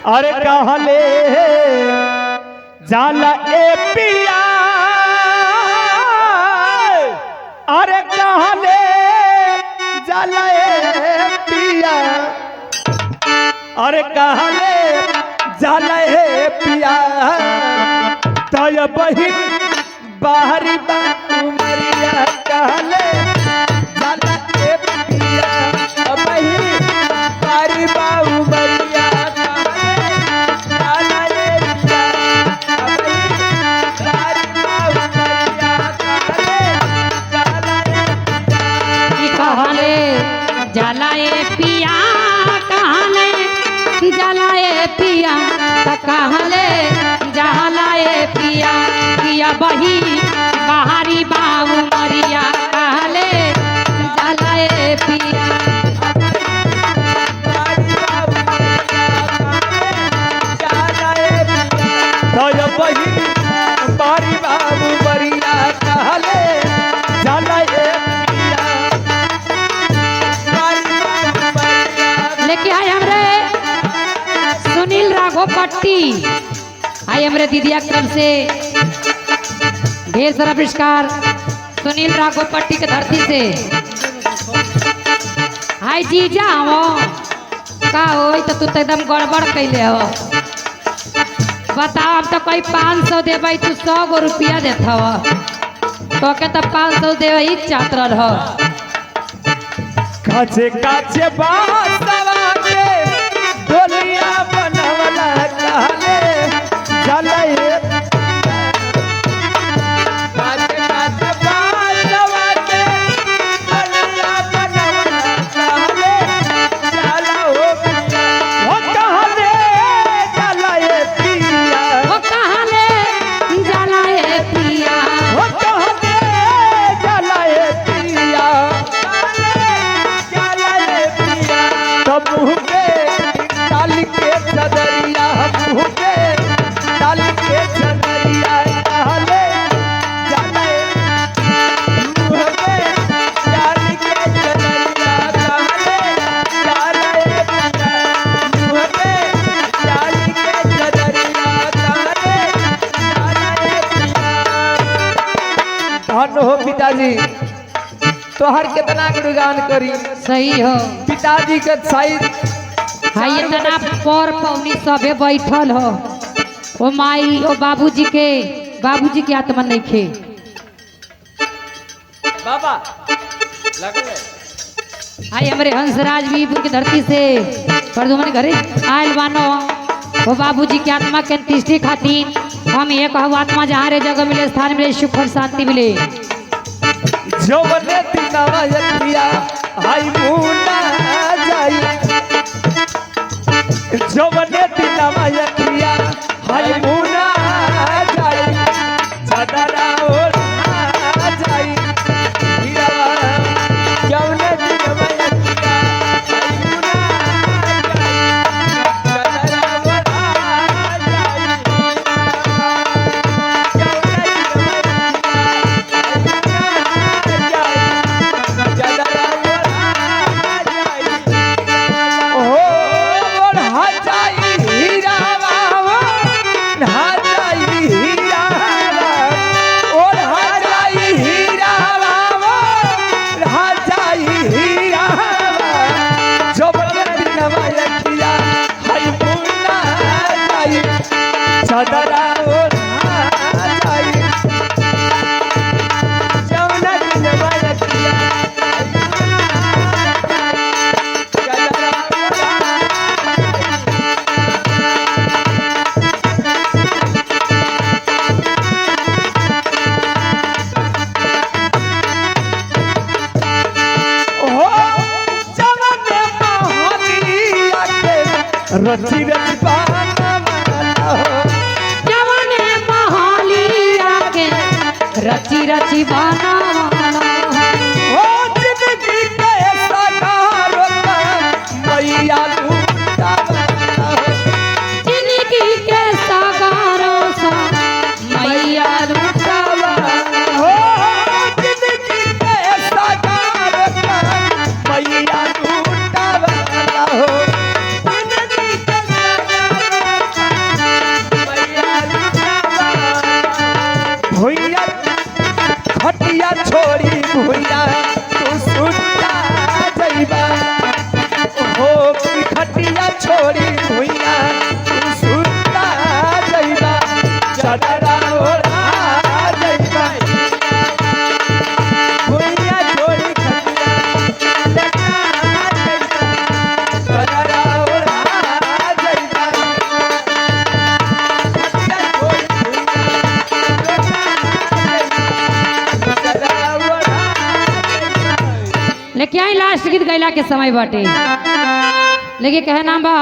अरे कहले जाला ए पिया अरे कहले जाला ए पिया अरे कहले जाला ए पिया तय बहिन बाहरी बारिया कहले जाला ए पिया बहिन बारी बाऊ बरिया जलाए पिया कहले जलाए पिया कहले जलाए पिया पिया बही बाहरी बाबू मरिया कहले जलाए पिया बही बारी बाबू मरिया कहले जलाए लेके आए हमरे सुनील राघोपट्टी आए हमरे दीदिया क्रम से ढेर सारा पुरस्कार सुनील राघोपट्टी के धरती से हाय जीजा हो का हो तो तू तो एकदम गड़बड़ कैले हो बताओ अब तो कोई 500 देवे तू 100 गो रुपया देता हो तो के तो 500 देवे ही चाहत रह काचे काचे बासवा के डोलिया बनवला कहले जलाए काचे काचे बासवा के डोलिया बनवला कहले जलाओ वो कहले जलाए पिया वो कहले जलाए पिया वो कहले जलाए पिया मुँह पे डाल के चदरिया मुँह पे डाल के चदरिया कहले जलाए मुँह पे डाल के चदरिया कहले जलाए मुँह पे डाल के चदरिया कहले जलाए धन हो पिताजी तोहर कितना गुणगान करी सही हो पिताजी के साइड हाय इतना पर पौनी सबे बैठल हो ओ माई ओ बाबूजी के आत्मा नहीं खे बाबा लगले हाय हमरे हंसराज वीरपुर की धरती से परदुमन घरे आयल बानो ओ बाबूजी की आत्मा के अंत्येष्टि खातिर हम ये कहू आत्मा जहाँ रे जगह मिले स्थान मिले सुख और शांति मिले जौवने दिनवा यतिया हाय मुना जाई जौवने दिनवा यतिया हाय मुना जाई चदरा ओढ़ा जाई हीरावा जौवने दिनवा यतिया हाय मुना जाई चदरा ओढ़ा जाई चदरा ओढ़ा जाई जौना दिनवा यतिया चदरा रची रची बाना जवाने महालिया के रची रची बाना हो जिंदगी के सगारो मैया लूटा जिंदगी के सागारों सा मैया लूटा हो जिंदगी के सगारो मैया लूटा हो जिंदगी के राष्ट्रगीत गैला के समय बाटे लेकिन कहे नाम बा